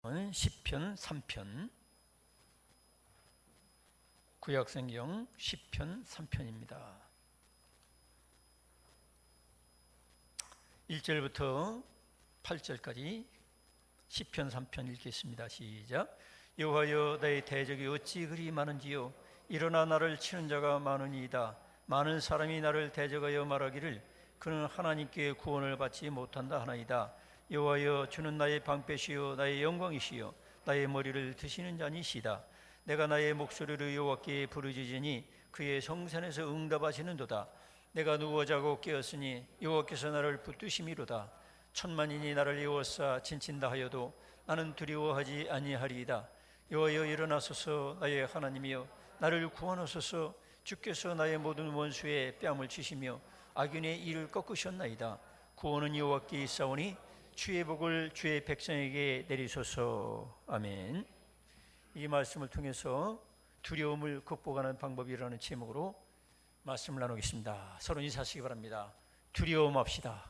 시편 3편, 구약성경 시편 3편입니다. 1절부터 8절까지 시편 3편 읽겠습니다. 시작. 여호와여, 나의 대적이 어찌 그리 많은지요. 일어나 나를 치는 자가 많으니이다. 많은 사람이 나를 대적하여 말하기를 그는 하나님께 구원을 받지 못한다 하나이다. 여호와여, 주는 나의 방패시요 나의 영광이시요 나의 머리를 드시는 자니시다. 내가 나의 목소리를 여호와께 부르짖으니 그의 성산에서 응답하시는도다. 내가 누워 자고 깨었으니 여호와께서 나를 붙드심이로다. 천만인이 나를 에워싸 진친다 하여도 나는 두려워하지 아니하리이다. 여호와여, 일어나소서. 나의 하나님이여, 나를 구원하소서. 주께서 나의 모든 원수의 뺨을 치시며 악인의 이를 꺾으셨나이다. 구원은 여호와께 있사오니 주의 복을 주의 백성에게 내리소서. 아멘. 이 말씀을 통해서 두려움을 극복하는 방법이라는 제목으로 말씀을 나누겠습니다. 서로 인사하시기 바랍니다. 두려움 합시다.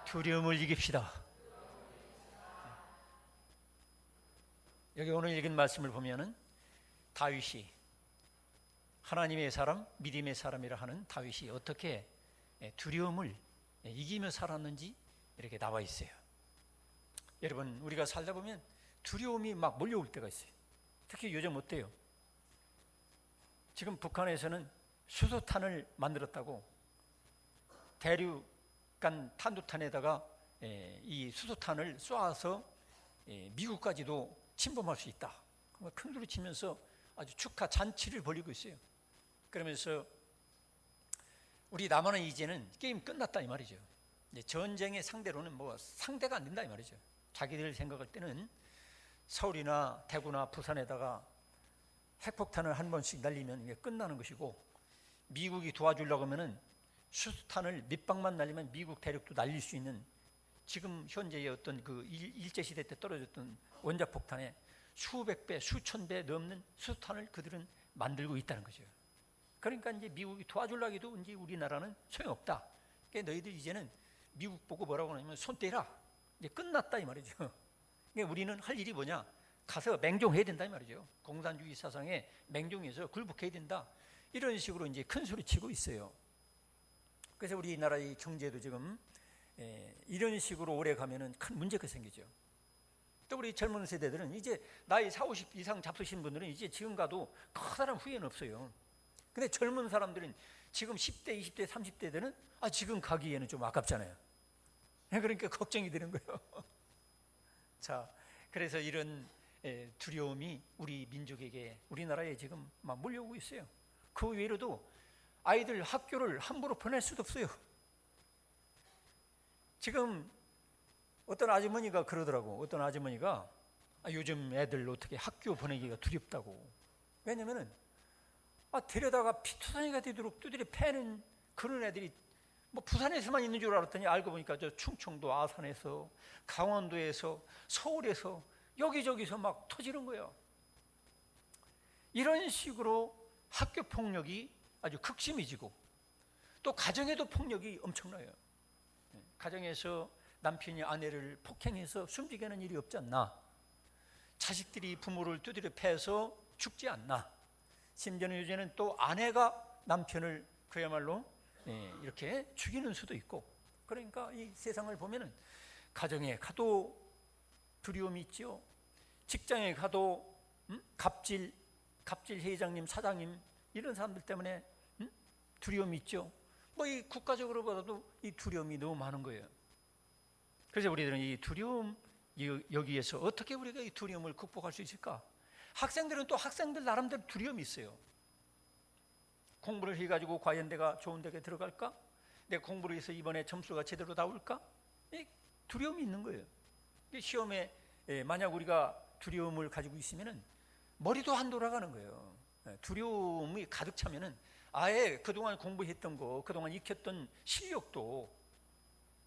두려움을 이깁시다. 여기 오늘 읽은 말씀을 보면은 다윗이, 하나님의 사람, 믿음의 사람이라 하는 다윗이 어떻게 두려움을 이기며 살았는지 이렇게 나와 있어요. 여러분, 우리가 살다 보면 두려움이 막 몰려올 때가 있어요. 특히 요즘 어때요? 지금 북한에서는 수소탄을 만들었다고, 대륙간 탄도탄에다가 이 수소탄을 쏘아서 미국까지도 침범할 수 있다, 큰 소리 치면서 아주 축하 잔치를 벌이고 있어요. 그러면서 우리 남한은 이제는 게임 끝났다 이 말이죠. 전쟁의 상대로는 뭐 상대가 안 된다 이 말이죠. 자기들 생각할 때는 서울이나 대구나 부산에다가 핵폭탄을 한 번씩 날리면 이게 끝나는 것이고, 미국이 도와주려고 하면은 수소탄을 몇 방만 날리면 미국 대륙도 날릴 수 있는, 지금 현재의 어떤 그 일제시대 때 떨어졌던 원자폭탄에 수백 배, 수천 배 넘는 수소탄을 그들은 만들고 있다는 거죠. 그러니까 이제 미국이 도와주려고 해도 이제 우리나라는 소용없다. 그러니까 너희들 이제는 미국 보고 뭐라고 하냐면 손 떼라. 이제 끝났다 이 말이죠. 그러니까 우리는 할 일이 뭐냐? 가서 맹종해야 된다 이 말이죠. 공산주의 사상에 맹종해서 굴복해야 된다. 이런 식으로 이제 큰 소리 치고 있어요. 그래서 우리나라의 경제도 지금 이런 식으로 오래 가면은 큰 문제가 생기죠. 또 우리 젊은 세대들은 이제 나이 40, 50 이상 잡수신 분들은 이제 지금 가도 커다란 후회는 없어요. 근데 젊은 사람들은 지금 10대, 20대, 30대들은 지금 가기에는 좀 아깝잖아요. 그러니까 걱정이 되는 거예요. 자, 그래서 이런 두려움이 우리 민족에게, 우리나라에 지금 막 몰려오고 있어요. 그 외에도 아이들 학교를 함부로 보낼 수도 없어요. 지금 어떤 아주머니가 그러더라고. 어떤 아주머니가 요즘 애들 어떻게 학교 보내기가 두렵다고. 왜냐면은 데려다가 피투성이가 되도록 두드려 패는 그런 애들이 뭐 부산에서만 있는 줄 알았더니 알고 보니까 저 충청도 아산에서, 강원도에서, 서울에서 여기저기서 막 터지는 거예요. 이런 식으로 학교 폭력이 아주 극심해지고, 또 가정에도 폭력이 엄청나요. 가정에서 남편이 아내를 폭행해서 숨지게 하는 일이 없지 않나? 자식들이 부모를 두드려 패서 죽지 않나? 심지어는 요즘에는 또 아내가 남편을 그야말로 이렇게 죽이는 수도 있고. 그러니까 이 세상을 보면은 가정에 가도 두려움이 있죠. 직장에 가도 갑질 회장님, 사장님 이런 사람들 때문에 두려움이 있죠. 뭐 이 국가적으로 봐도 이 두려움이 너무 많은 거예요. 그래서 우리들은 이 두려움, 여기에서 어떻게 우리가 이 두려움을 극복할 수 있을까? 학생들은 또 학생들 나름대로 두려움이 있어요. 공부를 해가지고 과연 내가 좋은 대학에 들어갈까? 내가 공부를 해서 이번에 점수가 제대로 나올까? 두려움이 있는 거예요. 시험에 만약 우리가 두려움을 가지고 있으면은 머리도 안 돌아가는 거예요. 두려움이 가득 차면은 아예 그동안 공부했던 거, 그동안 익혔던 실력도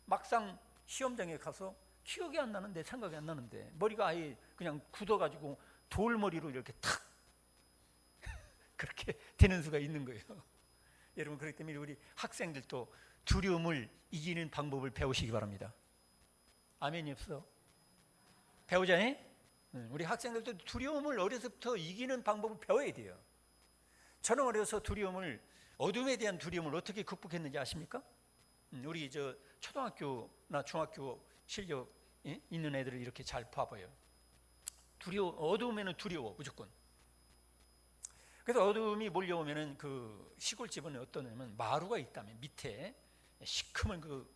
막상 시험장에 가서 기억이 안 나는데, 생각이 안 나는데, 머리가 아예 그냥 굳어가지고 돌머리로 이렇게 탁 그렇게 되는 수가 있는 거예요. 여러분, 그렇기 때문에 우리 학생들도 두려움을 이기는 방법을 배우시기 바랍니다. 아멘이 없어? 배우자니? 우리 학생들도 두려움을 어려서부터 이기는 방법을 배워야 돼요. 저는 어려서 어둠에 대한 두려움을 어떻게 극복했는지 아십니까? 우리 초등학교나 중학교 실력 있는 애들을 이렇게 잘 봐봐요. 어두우면은 두려워, 무조건. 그래서 어둠이 몰려오면은 그 시골집은 어떠냐면 마루가 있다면 밑에 시커먼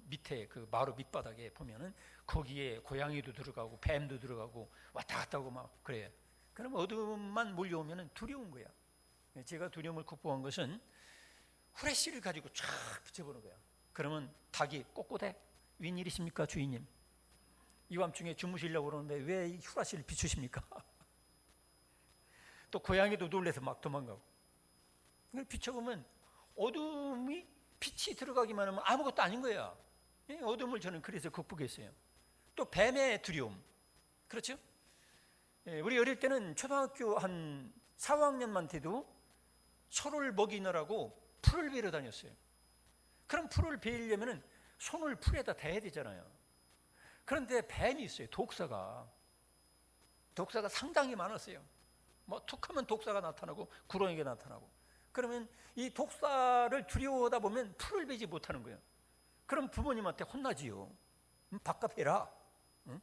밑에 그 마루 밑바닥에 보면은 거기에 고양이도 들어가고 뱀도 들어가고 왔다 갔다 하고 막 그래요. 그럼 어둠만 몰려오면은 두려운 거야. 제가 두려움을 극복한 것은 후레쉬를 가지고 쫙 비춰보는 거야. 그러면 닭이 꼿꼿해. 웬일이십니까 주인님? 이 밤중에 주무시려고 그러는데 왜 후레쉬를 비추십니까? 또 고양이도 놀래서 막 도망가고. 비춰보면 어둠이 빛이 들어가기만 하면 아무것도 아닌 거야. 어둠을 저는 그래서 극복했어요. 또 뱀의 두려움. 그렇죠? 우리 어릴 때는 초등학교 한 4, 5학년만 돼도 소를 먹이느라고 풀을 베러 다녔어요. 그럼 풀을 베려면 손을 풀에다 대야 되잖아요. 그런데 뱀이 있어요. 독사가 상당히 많았어요. 뭐 툭하면 독사가 나타나고 구렁이가 나타나고. 그러면 이 독사를 두려워하다 보면 풀을 베지 못하는 거예요. 그럼 부모님한테 혼나지요. 밥값 해라.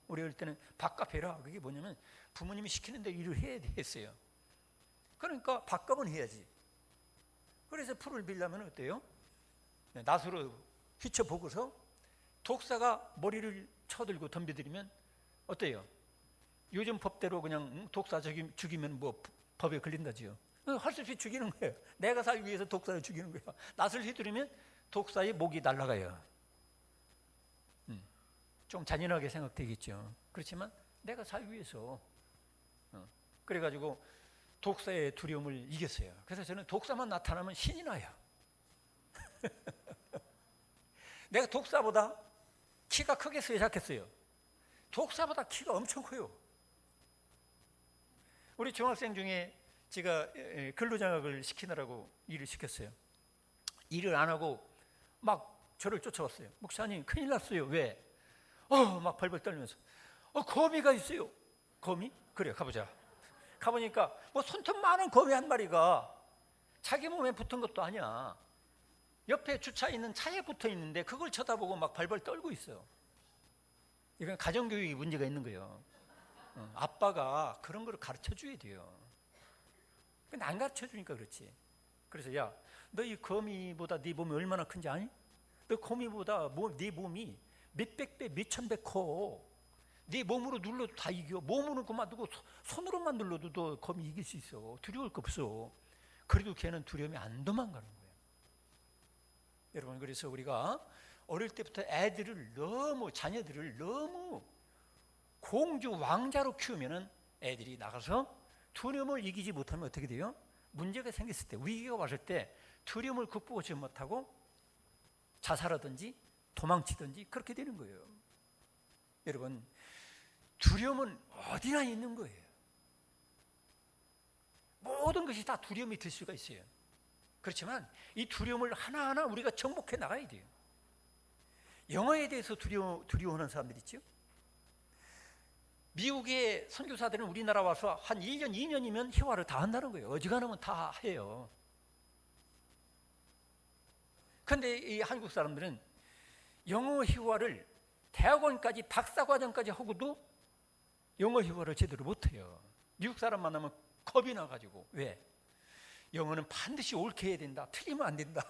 우리 어릴 때는 밥값 해라. 그게 뭐냐면 부모님이 시키는 대로 일을 해야 했어요. 그러니까 밥값은 해야지. 그래서 풀을 빌려면 어때요? 낫으로 휘쳐보고서 독사가 머리를 쳐들고 덤벼들이면 어때요? 요즘 법대로 그냥 독사 죽이면 뭐 법에 걸린다지요. 할 수 없이 죽이는 거예요. 내가 살기 위해서 독사를 죽이는 거예요. 낫을 휘두르면 독사의 목이 날아가요. 좀 잔인하게 생각되겠죠. 그렇지만 내가 살기 위해서 그래가지고 독사의 두려움을 이겼어요. 그래서 저는 독사만 나타나면 신이 나요. 내가 독사보다 키가 크겠어요, 작겠어요? 독사보다 키가 엄청 커요. 우리 중학생 중에 제가 근로장학을 시키느라고 일을 시켰어요. 일을 안 하고 막 저를 쫓아왔어요. 목사님 큰일 났어요. 왜? 막 벌벌 떨면서 거미가 있어요. 거미? 그래 가보자. 가보니까 뭐 손톱 많은 거미 한 마리가 자기 몸에 붙은 것도 아니야. 옆에 주차 있는 차에 붙어 있는데 그걸 쳐다보고 막 발발 떨고 있어요. 이건 가정교육이 문제가 있는 거예요. 아빠가 그런 걸 가르쳐 줘야 돼요. 근데 안 가르쳐 주니까 그렇지. 그래서 야, 너 이 거미보다 네 몸이 얼마나 큰지 아니? 너 거미보다 네 몸이 몇백 배, 몇천 배 커. 네 몸으로 눌러도 다 이겨. 몸으로 그만두고 손으로만 눌러도 너 거미 이길 수 있어. 두려울 거 없어. 그래도 걔는 두려움이 안 도망가는 거예요. 여러분, 그래서 우리가 어릴 때부터 자녀들을 너무 공주 왕자로 키우면은 애들이 나가서 두려움을 이기지 못하면 어떻게 돼요? 문제가 생겼을 때, 위기가 왔을 때 두려움을 극복하지 못하고 자살하든지 도망치든지 그렇게 되는 거예요. 여러분, 두려움은 어디나 있는 거예요. 모든 것이 다 두려움이 될 수가 있어요. 그렇지만 이 두려움을 하나하나 우리가 정복해 나가야 돼요. 영어에 대해서 두려워하는 사람들 있죠. 미국의 선교사들은 우리나라 와서 한 1년, 2년이면 회화를 다 한다는 거예요. 어지간하면 다 해요. 그런데 이 한국 사람들은 영어 회화를 대학원까지 박사과정까지 하고도 영어 회화를 제대로 못해요. 미국 사람 만나면 겁이 나가지고. 왜? 영어는 반드시 옳게 해야 된다. 틀리면 안 된다.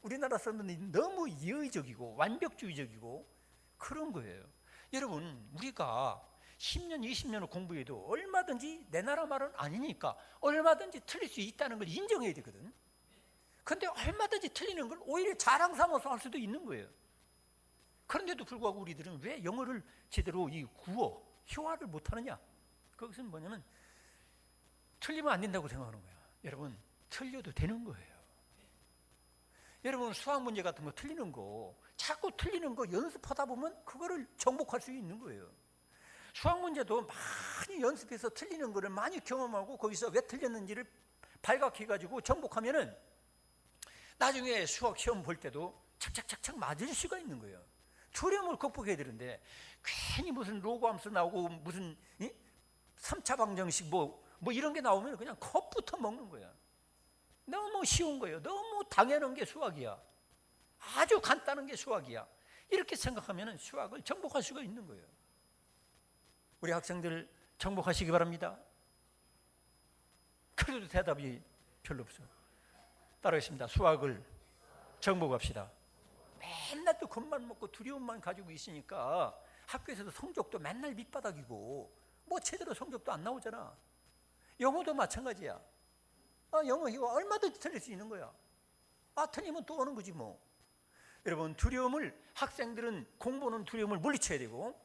우리나라 사람들은 너무 이의적이고 완벽주의적이고 그런 거예요. 여러분, 우리가 10년, 20년을 공부해도 얼마든지 내 나라 말은 아니니까 얼마든지 틀릴 수 있다는 걸 인정해야 되거든. 그런데 얼마든지 틀리는 걸 오히려 자랑 삼아서 할 수도 있는 거예요. 그런데도 불구하고 우리들은 왜 영어를 제대로 이 구어, 회화를 못하느냐? 그것은 뭐냐면 틀리면 안 된다고 생각하는 거예요. 여러분, 틀려도 되는 거예요. 여러분, 수학 문제 같은 거 틀리는 거, 자꾸 틀리는 거 연습하다 보면 그거를 정복할 수 있는 거예요. 수학 문제도 많이 연습해서 틀리는 거를 많이 경험하고 거기서 왜 틀렸는지를 발각해가지고 정복하면은 나중에 수학 시험 볼 때도 착착착착 맞을 수가 있는 거예요. 두려움을 극복해야 되는데 괜히 무슨 로고함수 나오고 무슨 3차 방정식 뭐 이런 게 나오면 그냥 컵부터 먹는 거야. 너무 쉬운 거예요. 너무 당연한 게 수학이야. 아주 간단한 게 수학이야. 이렇게 생각하면 수학을 정복할 수가 있는 거예요. 우리 학생들 정복하시기 바랍니다. 그래도 대답이 별로 없어요. 따라하겠습니다. 수학을 정복합시다. 맨날 또 겁만 먹고 두려움만 가지고 있으니까 학교에서도 성적도 맨날 밑바닥이고 뭐 제대로 성적도 안 나오잖아. 영어도 마찬가지야. 영어 이거 얼마든지 틀릴 수 있는 거야. 틀리면 또 오는 거지 뭐. 여러분, 두려움을, 학생들은 공부는 두려움을 물리쳐야 되고,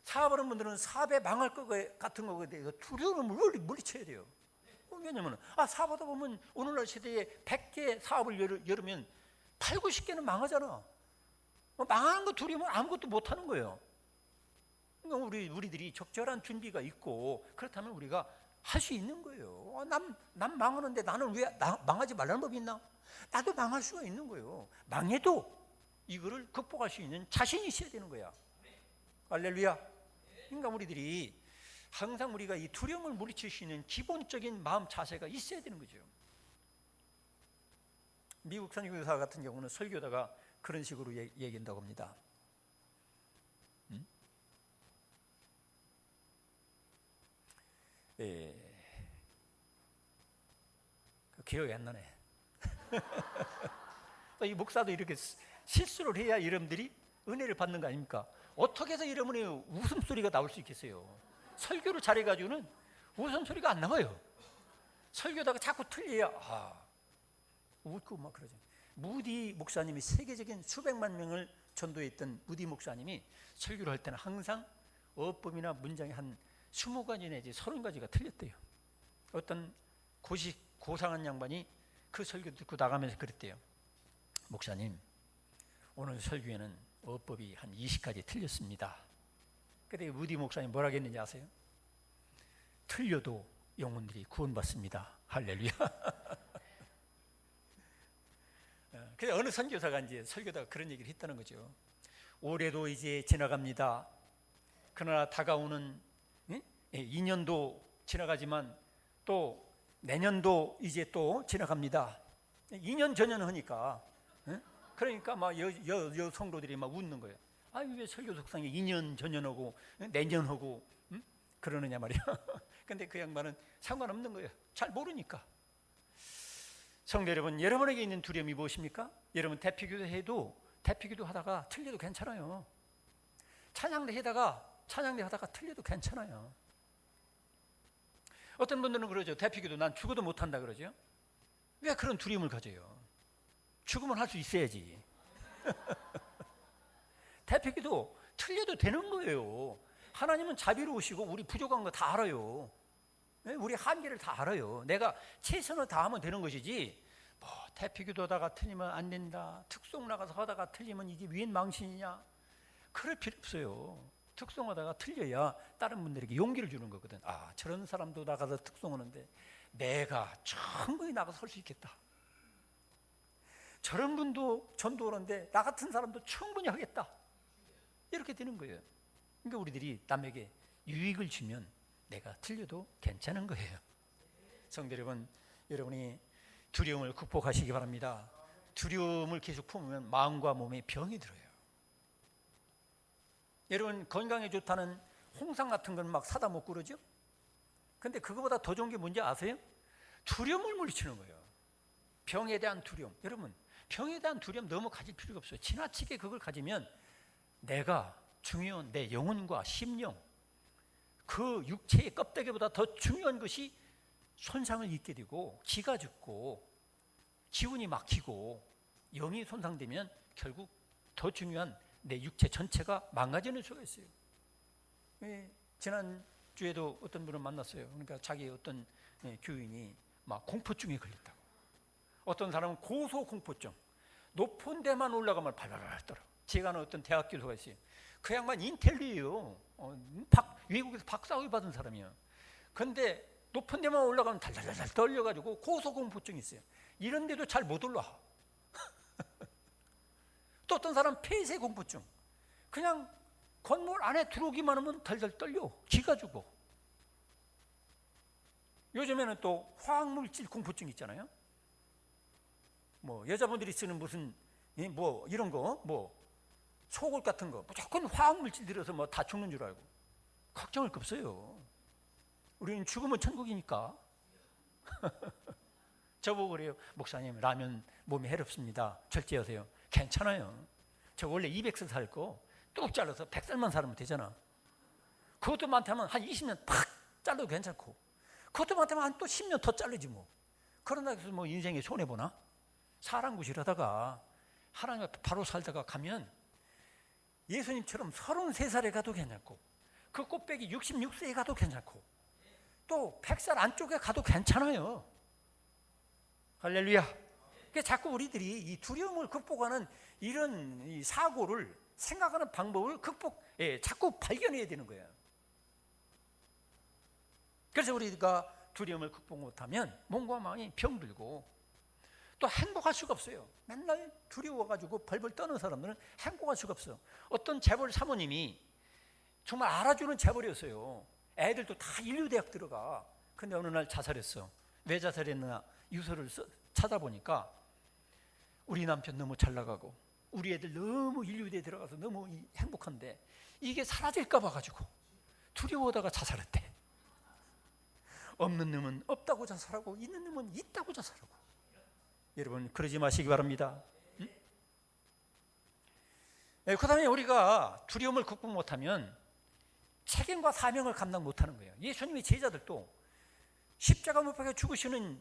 사업하는 분들은 사업에 망할 것 같은 거에 대해서 두려움을 물리쳐야 돼요. 왜냐면 사업하다 보면 오늘날 시대에 100개 사업을 열으면 8, 90개는 망하잖아. 망하는 거 두려우면 아무것도 못하는 거예요. 그러니까 우리들이 적절한 준비가 있고 그렇다면 우리가 할 수 있는 거예요. 난 망하는데 나는 왜 망하지 말라는 법이 있나? 나도 망할 수가 있는 거예요. 망해도 이거를 극복할 수 있는 자신이 있어야 되는 거야. 할렐루야. 그러니까 우리들이 항상 우리가 이 두려움을 물리칠 수 있는 기본적인 마음 자세가 있어야 되는 거죠. 미국 선교사 같은 경우는 설교다가 그런 식으로 얘기한다고 합니다. 기억이 안 나네. 이 목사도 이렇게 실수를 해야 여러분들이 은혜를 받는 거 아닙니까? 어떻게 해서 여러분의 웃음소리가 나올 수 있겠어요? 설교를 잘해가지고는 웃음소리가 안 나와요. 설교다가 자꾸 틀려야 웃고 막 그러죠. 무디 목사님이 세계적인 수백만 명을 전도했던 무디 목사님이 설교를 할 때는 항상 어법이나 문장이 한 20가지 내지 30가지가 틀렸대요. 어떤 고상한 양반이 그 설교 듣고 나가면서 그랬대요. 목사님, 오늘 설교에는 어법이 한 20가지 틀렸습니다. 그때 무디 목사님 뭐라고 했는지 아세요? 틀려도 영혼들이 구원받습니다. 할렐루야. 그래서 어느 선교사가 이제 설교다가 그런 얘기를 했다는 거죠. 올해도 이제 지나갑니다. 그러나 다가오는 2년도 지나가지만 또 내년도 이제 또 지나갑니다. 2년 전년 하니까 그러니까 막 여 성도들이 막 웃는 거예요. 왜 설교 속상에 2년 전년하고 내년하고 그러느냐 말이야. 근데 그 양반은 상관없는 거예요. 잘 모르니까. 성도 여러분, 여러분에게 있는 두려움이 무엇입니까? 여러분 대피기도 해도 대피기도 하다가 틀려도 괜찮아요. 찬양대 하다가 틀려도 괜찮아요. 어떤 분들은 그러죠. 대피기도 난 죽어도 못한다 그러죠. 왜 그런 두려움을 가져요? 죽으면 할 수 있어야지. 대피기도 틀려도 되는 거예요. 하나님은 자비로우시고 우리 부족한 거 다 알아요. 우리 한계를 다 알아요. 내가 최선을 다하면 되는 것이지 대피기도 하다가 틀리면 안 된다, 특송 나가서 하다가 틀리면 이게 웬 망신이냐, 그럴 필요 없어요. 특송하다가 틀려야 다른 분들에게 용기를 주는 거거든. 저런 사람도 나가서 특송하는데 내가 충분히 나가서 할 수 있겠다. 저런 분도 전도하는데 나 같은 사람도 충분히 하겠다. 이렇게 되는 거예요. 그러니까 우리들이 남에게 유익을 주면 내가 틀려도 괜찮은 거예요. 성도 여러분, 여러분이 두려움을 극복하시기 바랍니다. 두려움을 계속 품으면 마음과 몸에 병이 들어요. 여러분 건강에 좋다는 홍삼 같은 건 막 사다 먹고 그러죠? 근데 그거보다 더 좋은 게 뭔지 아세요? 두려움을 물리치는 거예요. 병에 대한 두려움. 여러분 병에 대한 두려움 너무 가질 필요가 없어요. 지나치게 그걸 가지면 내가 중요한 내 영혼과 심령, 그 육체의 껍데기보다 더 중요한 것이 손상을 입게 되고 기가 죽고 기운이 막히고 영이 손상되면 결국 더 중요한 내 육체 전체가 망가지는 수가 있어요. 지난주에도 어떤 분을 만났어요. 그러니까 자기 어떤 교인이 막 공포증에 걸렸다고. 어떤 사람은 고소공포증, 높은 데만 올라가면 발발발 떨어. 제가 아는 어떤 대학 교수가 있어요. 그 양반 인텔리예요. 외국에서 박사학위 받은 사람이에요. 그런데 높은 데만 올라가면 달달달 떨려가지고 고소공포증이 있어요. 이런 데도 잘 못 올라. 또 어떤 사람은 폐쇄공포증. 그냥 건물 안에 들어오기만 하면 덜덜 떨려. 기가 죽어. 요즘에는 또 화학물질 공포증 있잖아요. 뭐 여자분들이 쓰는 무슨 뭐 이런 거, 뭐 속옷 같은 거 무조건 화학물질 들어서 뭐 다 죽는 줄 알고 걱정할 거 없어요. 우리는 죽으면 천국이니까. 저보고 그래요. 목사님, 라면 몸에 해롭습니다. 절제하세요. 괜찮아요. 저 원래 200살 살 거 뚝 잘라서 100살만 살면 되잖아. 그것도 많다면 한 20년 팍 잘라도 괜찮고, 그것도 많다면 한 또 10년 더 자르지 뭐. 그러다 해서 뭐 인생에 손해보나? 사람 구실하다가 하나님 앞에 바로 살다가 가면 예수님처럼 33살에 가도 괜찮고, 그 꽃배기 66세에 가도 괜찮고, 또 100살 안쪽에 가도 괜찮아요. 할렐루야. 그러니까 자꾸 우리들이 이 두려움을 극복하는 이런 이 사고를, 생각하는 방법을 자꾸 발견해야 되는 거예요. 그래서 우리가 두려움을 극복 못하면 몸과 마음이 병들고 또 행복할 수가 없어요. 맨날 두려워가지고 벌벌 떠는 사람들은 행복할 수가 없어요. 어떤 재벌 사모님이 정말 알아주는 재벌이었어요. 애들도 다 인류대학 들어가. 근데 어느 날 자살했어. 왜 자살했나 유서를 찾아보니까 우리 남편 너무 잘 나가고 우리 애들 너무 인류대에 들어가서 너무 행복한데 이게 사라질까 봐가지고 두려워하다가 자살했대. 없는 놈은 없다고 자살하고 있는 놈은 있다고 자살하고. 여러분 그러지 마시기 바랍니다. 응? 그 다음에 우리가 두려움을 극복 못하면 책임과 사명을 감당 못하는 거예요. 예수님의 제자들도 십자가 못 박혀 죽으시는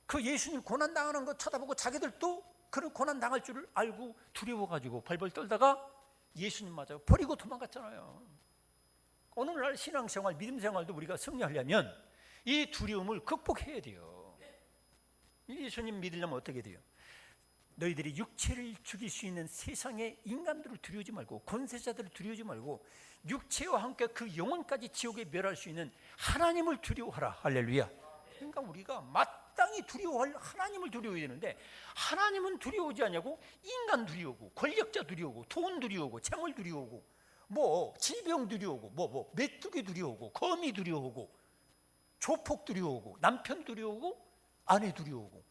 그 예수님 고난당하는 거 쳐다보고 자기들도 그런 고난당할 줄을 알고 두려워가지고 벌벌 떨다가 예수님 맞아 버리고 도망갔잖아요. 오늘날 신앙생활, 믿음생활도 우리가 승리하려면 이 두려움을 극복해야 돼요. 예수님 믿으려면 어떻게 돼요? 너희들이 육체를 죽일 수 있는 세상의 인간들을 두려우지 말고, 권세자들을 두려우지 말고, 육체와 함께 그 영혼까지 지옥에 멸할 수 있는 하나님을 두려워하라. 할렐루야. 그러니까 우리가 마땅히 두려워할 하나님을 두려워해야 되는데, 하나님은 두려워하지 않냐고? 인간 두려워하고, 권력자 두려워하고, 돈 두려워하고, 재물 두려워하고, 뭐 질병 두려워하고, 뭐 메뚜기 두려워하고, 거미 두려워하고, 조폭 두려워하고, 남편 두려워하고, 아내 두려워하고.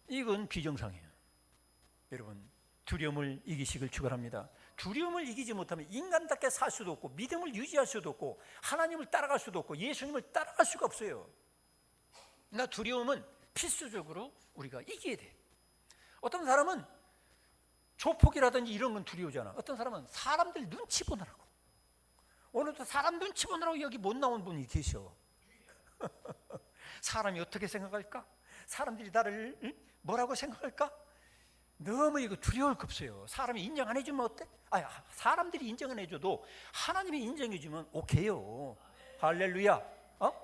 이건 비정상이에요. 여러분 두려움을 이기시길 축원합니다. 두려움을 이기지 못하면 인간답게 살 수도 없고, 믿음을 유지할 수도 없고, 하나님을 따라갈 수도 없고, 예수님을 따라갈 수가 없어요. 그러니까 두려움은 필수적으로 우리가 이겨야 돼. 어떤 사람은 조폭이라든지 이런 건 두려우잖아. 어떤 사람은 사람들 눈치 보느라고. 오늘도 사람 눈치 보느라고 여기 못 나온 분이 계셔. 사람이 어떻게 생각할까? 사람들이 나를 뭐라고 생각할까? 너무 이거 두려울 거 없어요. 사람이 인정 안 해주면 어때? 사람들이 인정 안 해줘도 하나님이 인정해 주면 오케이요. 할렐루야.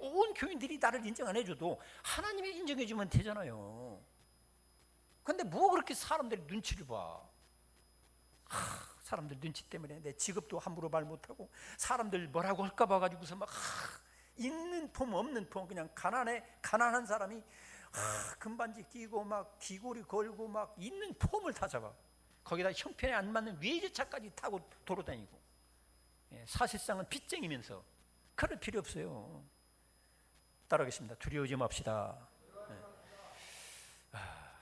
온 교인들이 나를 인정 안 해줘도 하나님이 인정해 주면 되잖아요. 근데 뭐 그렇게 사람들이 눈치를 봐? 사람들 눈치 때문에 내 직업도 함부로 말 못하고, 사람들 뭐라고 할까 봐가지고서 막 있는 폼 없는 폼, 그냥 가난한 사람이 금반지 끼고 막 귀걸이 걸고 막 있는 폼을 다 잡아. 거기다 형편에 안 맞는 외제차까지 타고 돌아다니고. 사실상은 빚쟁이면서. 그럴 필요 없어요. 따라하겠습니다. 두려워하지 맙시다.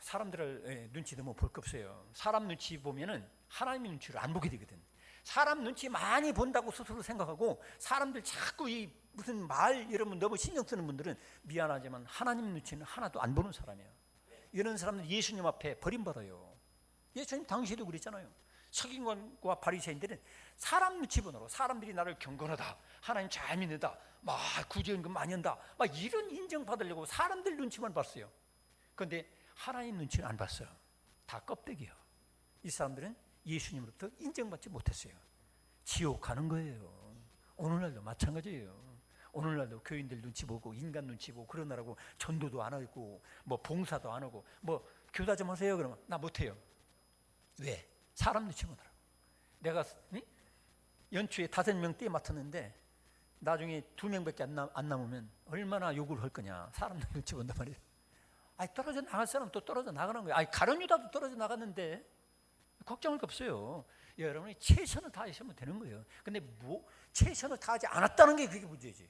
사람들을 눈치 너무 볼 거 없어요. 사람 눈치 보면은 하나님의 눈치를 안 보게 되거든. 사람 눈치 많이 본다고 스스로 생각하고, 사람들 자꾸 이 무슨 말 여러분 너무 신경 쓰는 분들은 미안하지만 하나님 눈치는 하나도 안 보는 사람이에요. 이런 사람들 예수님 앞에 버림받아요. 예수님 당시에도 그랬잖아요. 서기관과 바리새인들은 사람 눈치 보느라고, 사람들이 나를 경건하다, 하나님 잘 믿는다, 막 구제연금 많이 한다, 막 이런 인정받으려고 사람들 눈치만 봤어요. 그런데 하나님 눈치는 안 봤어요. 다 껍데기예요. 이 사람들은 예수님으로부터 인정받지 못했어요. 지옥 가는 거예요. 오늘날도 마찬가지예요. 오늘날도 교인들 눈치 보고 인간 눈치 보고 그러느라고 전도도 안 하고 뭐 봉사도 안 하고, 뭐 교사 좀 하세요 그러면 나 못해요. 왜? 사람 눈치 보느라고. 내가 연초에 5명 때 맡았는데 나중에 2명밖에 안 남으면 얼마나 욕을 할 거냐. 사람들 눈치 본단 말이에요. 떨어져 나갈 사람 또 떨어져 나가는 거예요. 가룟유다도 떨어져 나갔는데 걱정할 거 없어요. 여러분이 최선을 다하시면 되는 거예요. 근데 최선을 다하지 않았다는 게 그게 문제지.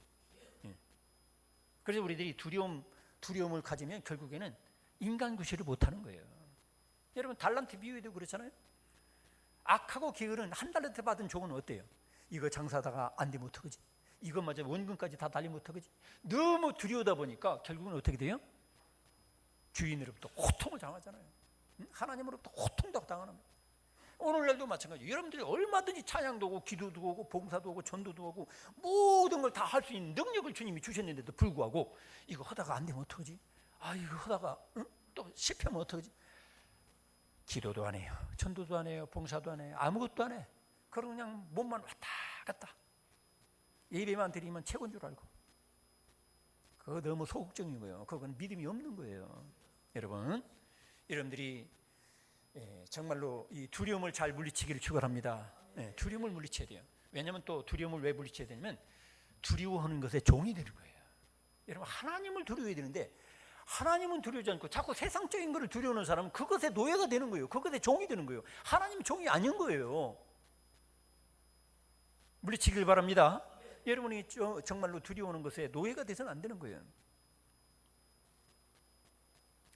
그래서 우리들이 두려움을 가지면 결국에는 인간 구실을 못하는 거예요. 여러분 달란트 비유에도 그렇잖아요. 악하고 게으른 한 달란트 받은 종은 어때요? 이거 장사하다가 안 되면 어떡하지? 이것마저 원금까지 다 달리면 어떡하지? 너무 두려우다 보니까 결국은 어떻게 돼요? 주인으로부터 호통을 당하잖아요. 하나님으로부터 호통도 당하는 거예요. 오늘날도 마찬가지예요. 여러분들이 얼마든지 찬양도 하고 기도도 하고 봉사도 하고 전도도 하고 모든 걸 다 할 수 있는 능력을 주님이 주셨는데도 불구하고 이거 하다가 안 되면 어떡하지? 이거 하다가 또 실패하면 어떡하지? 기도도 안 해요. 전도도 안 해요. 봉사도 안 해요. 아무것도 안 해. 그냥 몸만 왔다 갔다. 예배만 드리면 최고인 줄 알고. 그거 너무 소극적인 거예요. 그건 믿음이 없는 거예요. 여러분들이 정말로 이 두려움을 잘 물리치기를 축원합니다. 두려움을 물리쳐야 돼요. 왜냐하면 또 두려움을 왜 물리쳐야 되냐면 두려워하는 것에 종이 되는 거예요. 여러분 하나님을 두려워해야 되는데 하나님은 두려워하지 않고 자꾸 세상적인 것을 두려워하는 사람은 그것에 노예가 되는 거예요. 그것에 종이 되는 거예요. 하나님 종이 아닌 거예요. 물리치길 바랍니다. 여러분이 정말로 두려워하는 것에 노예가 돼서는 안 되는 거예요.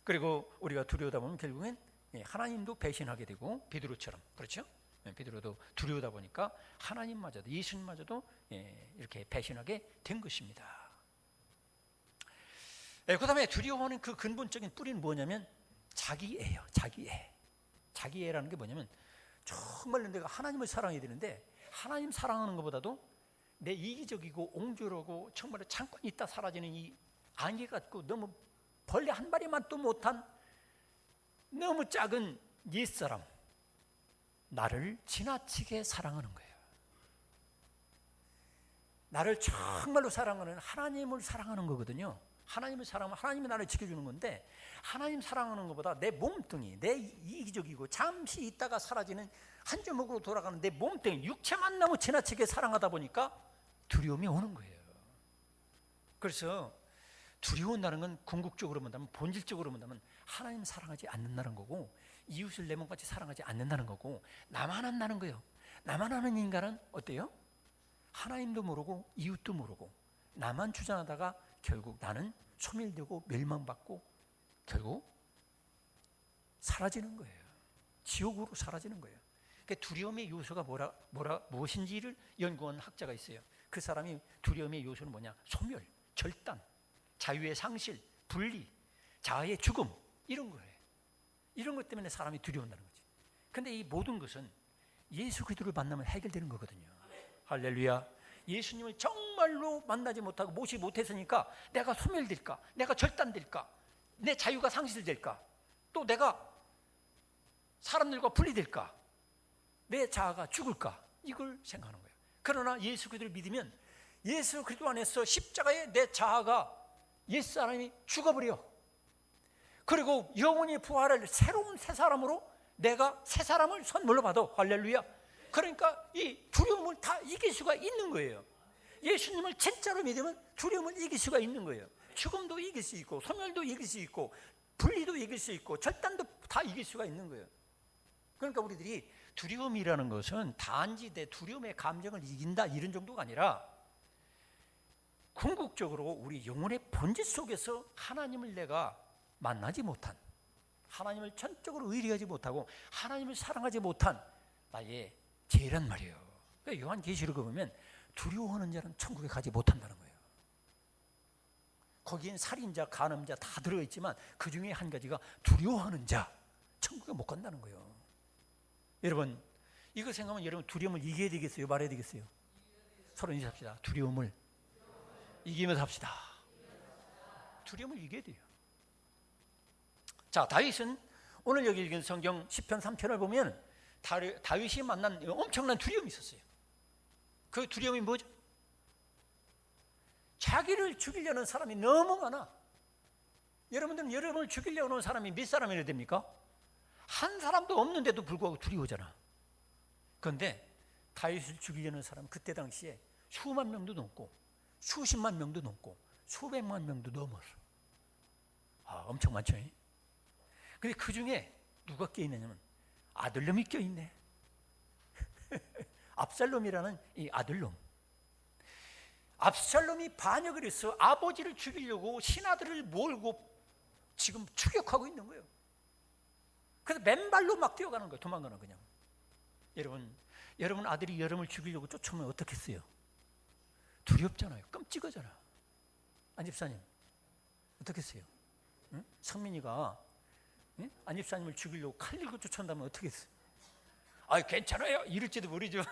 그리고 우리가 두려우다 보면 결국엔 하나님도 배신하게 되고 베드로처럼 그렇죠? 베드로도 두려우다 보니까 하나님마저도 예수님마저도 이렇게 배신하게 된 것입니다. 그 다음에 두려워하는 그 근본적인 뿌리는 뭐냐면 자기애예요. 자기애라는 게 뭐냐면 정말로 내가 하나님을 사랑해야 되는데 하나님 사랑하는 것보다도 내 이기적이고 옹졸하고 정말로 잠깐 있다 사라지는 이 안개 같고 너무 벌레 한 마리만도 못한 너무 작은 옛사람 나를 지나치게 사랑하는 거예요. 나를 정말로 사랑하는 하나님을 사랑하는 거거든요. 하나님을 사랑하면 하나님이 나를 지켜주는 건데 하나님 사랑하는 것보다 내 몸뚱이, 내 이기적이고 잠시 있다가 사라지는 한 주먹으로 돌아가는 내 몸뚱이, 육체만 너무 지나치게 사랑하다 보니까 두려움이 오는 거예요. 그래서 두려운다는 건 궁극적으로 본다면 본질적으로 본다면 하나님 사랑하지 않는다는 거고 이웃을 내 몸같이 사랑하지 않는다는 거고 나만 한다는 거예요. 나만 하는 인간은 어때요? 하나님도 모르고 이웃도 모르고 나만 주장하다가 결국 나는 소멸되고 멸망받고 결국 사라지는 거예요. 지옥으로 사라지는 거예요. 그러니까 두려움의 요소가 무엇인지를 연구한 학자가 있어요. 그 사람이 두려움의 요소는 뭐냐? 소멸, 절단, 자유의 상실, 분리, 자아의 죽음 이런 거예요. 이런 것 때문에 사람이 두려운다는 거지. 그런데 이 모든 것은 예수 그리스도를 만나면 해결되는 거거든요. 할렐루야. 예수님을 정말로 만나지 못하고 모시지 못했으니까 내가 소멸될까? 내가 절단될까? 내 자유가 상실될까? 또 내가 사람들과 분리될까? 내 자아가 죽을까? 이걸 생각하는 거예요. 그러나 예수 그리스도를 믿으면 예수 그리스도 안에서 십자가에 내 자아가 옛사람이 죽어버려. 그리고 영원히 부활할 새로운 새 사람으로 내가 새 사람을 선물로 받아. 할렐루야. 그러니까 이 두려움을 다 이길 수가 있는 거예요. 예수님을 진짜로 믿으면 두려움을 이길 수가 있는 거예요. 죽음도 이길 수 있고 소멸도 이길 수 있고 분리도 이길 수 있고 절단도 다 이길 수가 있는 거예요. 그러니까 우리들이 두려움이라는 것은 단지 내 두려움의 감정을 이긴다 이런 정도가 아니라 궁극적으로 우리 영혼의 본질 속에서 하나님을 내가 만나지 못한, 하나님을 전적으로 의뢰하지 못하고 하나님을 사랑하지 못한 나의 죄란 말이에요. 그러니까 요한계시록에 보면 두려워하는 자는 천국에 가지 못한다는 거예요. 거기엔 살인자, 간음자 다 들어있지만 그 중에 한 가지가 두려워하는 자, 천국에 못 간다는 거예요. 여러분 이거 생각하면 여러분 두려움을 이겨야 되겠어요? 말해야 되겠어요? 서로 인사합시다. 두려움을 이기면서 합시다. 두려움을 이겨야 돼요. 자, 다윗은 오늘 여기 읽은 성경 10편 3편을 보면 다윗이 만난 엄청난 두려움이 있었어요. 그 두려움이 뭐죠? 자기를 죽이려는 사람이 너무 많아. 여러분들은 여러분을 죽이려고 하는 사람이 몇 사람이나 됩니까? 한 사람도 없는데도 불구하고 두려워하잖아. 그런데 다윗을 죽이려는 사람은 그때 당시에 수만 명도 넘고 수십만 명도 넘고 수백만 명도 넘었어. 엄청 많죠. 근데 그 중에 누가 깨어있느냐면 아들놈이 껴있네. 압살롬이라는 이 아들놈. 압살롬이 반역을 해서 아버지를 죽이려고 신하들을 몰고 지금 추격하고 있는 거예요. 그래서 맨발로 막 뛰어가는 거예요. 도망가는 그냥. 여러분 아들이 여러분을 죽이려고 쫓아오면 어떻겠어요? 두렵잖아요. 끔찍하잖아. 안 집사님 어떻겠어요? 응? 성민이가 응? 안 집사님을 죽이려고 칼 들고 쫓아온다면 어떻겠어요? 아, 괜찮아요. 이럴지도 모르지만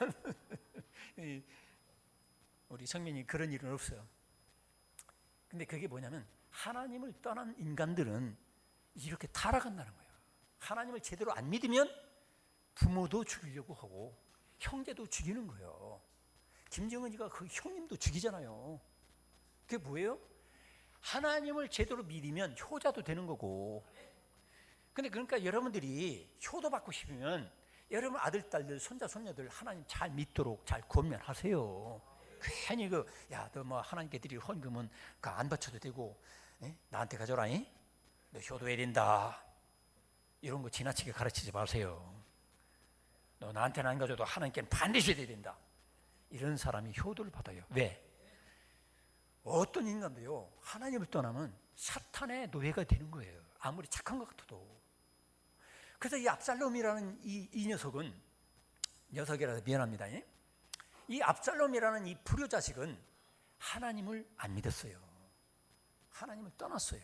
우리 성민이 그런 일은 없어요. 근데 그게 뭐냐면 하나님을 떠난 인간들은 이렇게 타락한다는 거예요. 하나님을 제대로 안 믿으면 부모도 죽이려고 하고 형제도 죽이는 거예요. 김정은이가 그 형님도 죽이잖아요. 그게 뭐예요? 하나님을 제대로 믿으면 효자도 되는 거고. 근데 그러니까 여러분들이 효도 받고 싶으면 여러분 아들, 딸들, 손자, 손녀들 하나님 잘 믿도록 잘 권면하세요. 괜히 야, 너 뭐 하나님께 드릴 헌금은 안 바쳐도 되고, 나한테 가져라, 너 효도해야 된다. 이런 거 지나치게 가르치지 마세요. 너 나한테는 안 가져도 하나님께는 반드시 해야 된다. 이런 사람이 효도를 받아요. 왜? 어떤 인간도요, 하나님을 떠나면 사탄의 노예가 되는 거예요. 아무리 착한 것 같아도. 그래서 이 압살롬이라는 이 녀석이라서 미안합니다. 이 압살롬이라는 이 불효자식은 하나님을 안 믿었어요. 하나님을 떠났어요.